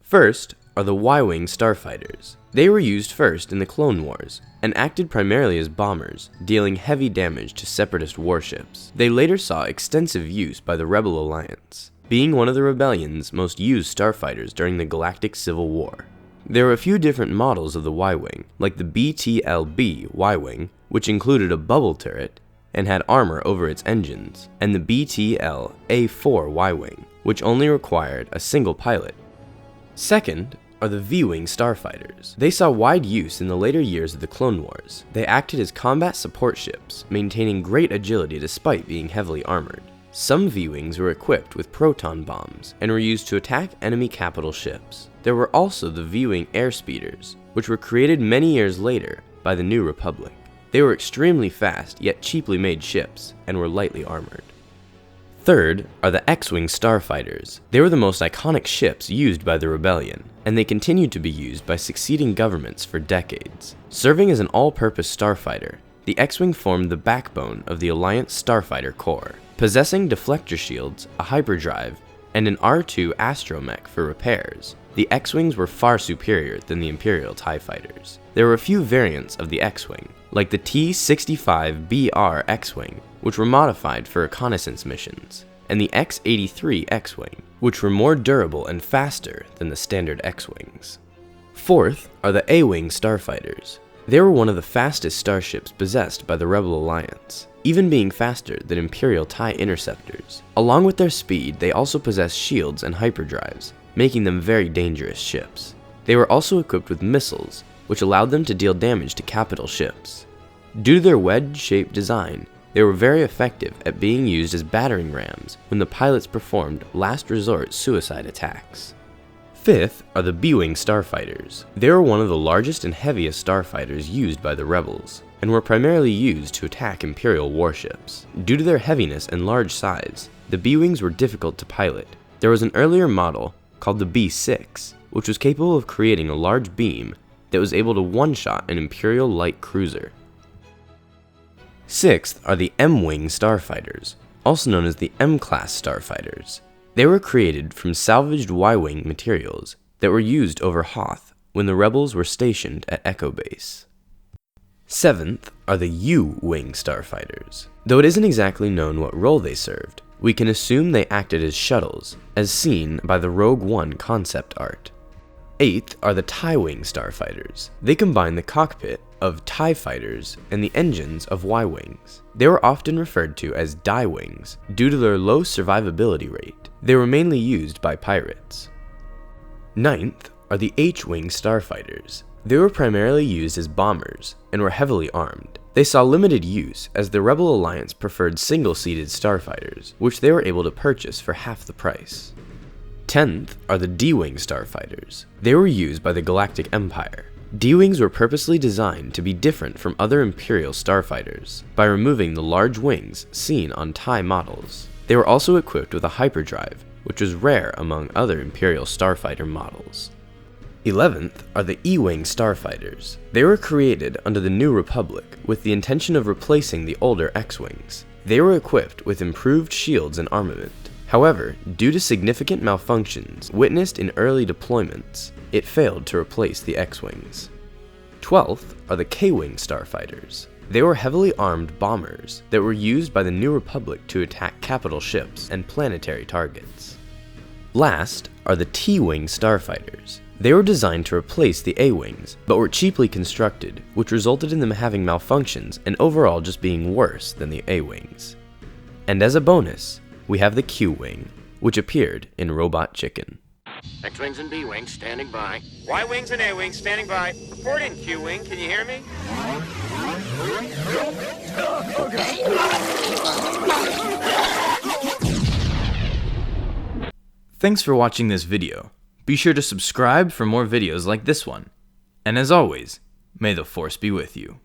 First are the YWing starfighters. They were used first in the Clone Wars, and acted primarily as bombers, dealing heavy damage to Separatist warships. They later saw extensive use by the Rebel Alliance, being one of the Rebellion's most used starfighters during the Galactic Civil War. There were a few different models of the YWing, like the BTLB YWing, which included a bubble turret and had armor over its engines, and the BTL A4 YWing, which only required a single pilot. Second are the V-Wing starfighters. They saw wide use in the later years of the Clone Wars. They acted as combat support ships, maintaining great agility despite being heavily armored. Some V-Wings were equipped with proton bombs and were used to attack enemy capital ships. There were also the V-Wing airspeeders, which were created many years later by the New Republic. They were extremely fast yet cheaply made ships and were lightly armored. Third are the XWing starfighters. They were the most iconic ships used by the Rebellion, and they continued to be used by succeeding governments for decades. Serving as an all-purpose starfighter, the X-Wing formed the backbone of the Alliance Starfighter Corps. Possessing deflector shields, a hyperdrive, and an R2 astromech for repairs, the X-Wings were far superior than the Imperial TIE fighters. There were a few variants of the X-Wing, like the T-65BR X-Wing, which were modified for reconnaissance missions, and the X-83 X-Wing, which were more durable and faster than the standard X-Wings. Fourth are the AWing starfighters. They were one of the fastest starships possessed by the Rebel Alliance, even being faster than Imperial TIE interceptors. Along with their speed, they also possessed shields and hyperdrives, making them very dangerous ships. They were also equipped with missiles, which allowed them to deal damage to capital ships. Due to their wedge-shaped design, they were very effective at being used as battering rams when the pilots performed last-resort suicide attacks. Fifth are the Bwings starfighters. They were one of the largest and heaviest starfighters used by the Rebels, and were primarily used to attack Imperial warships. Due to their heaviness and large size, the Bwings were difficult to pilot. There was an earlier model called the B6, which was capable of creating a large beam that was able to one-shot an Imperial light cruiser. Sixth are the M-Wing starfighters, also known as the M-Class starfighters. They were created from salvaged Y-Wing materials that were used over Hoth when the Rebels were stationed at Echo Base. Seventh are the U-Wing starfighters. Though it isn't exactly known what role they served, we can assume they acted as shuttles, as seen by the Rogue One concept art. Eighth are the Tywing starfighters. They combine the cockpit of TIE fighters and the engines of Y-Wings. They were often referred to as Dwings due to their low survivability rate. They were mainly used by pirates. Ninth are the H-Wing starfighters. They were primarily used as bombers and were heavily armed. They saw limited use as the Rebel Alliance preferred single-seated starfighters, which they were able to purchase for half the price. 10th are the D-Wing starfighters. They were used by the Galactic Empire. D-Wings were purposely designed to be different from other Imperial starfighters by removing the large wings seen on TIE models. They were also equipped with a hyperdrive, which was rare among other Imperial starfighter models. 11th are the Ewing starfighters. They were created under the New Republic with the intention of replacing the older X-Wings. They were equipped with improved shields and armament. However, due to significant malfunctions witnessed in early deployments, it failed to replace the X-Wings. 12th are the K-Wing starfighters. They were heavily armed bombers that were used by the New Republic to attack capital ships and planetary targets. Last are the T-Wing starfighters. They were designed to replace the A-Wings, but were cheaply constructed, which resulted in them having malfunctions and overall just being worse than the A-Wings. And as a bonus, we have the Q-Wing, which appeared in Robot Chicken. X-Wings and B-Wings standing by. Y-Wings and A-Wings standing by. Report in, Q-Wing. Can you hear me? Thanks for watching this video. Be sure to subscribe for more videos like this one. And as always, may the Force be with you.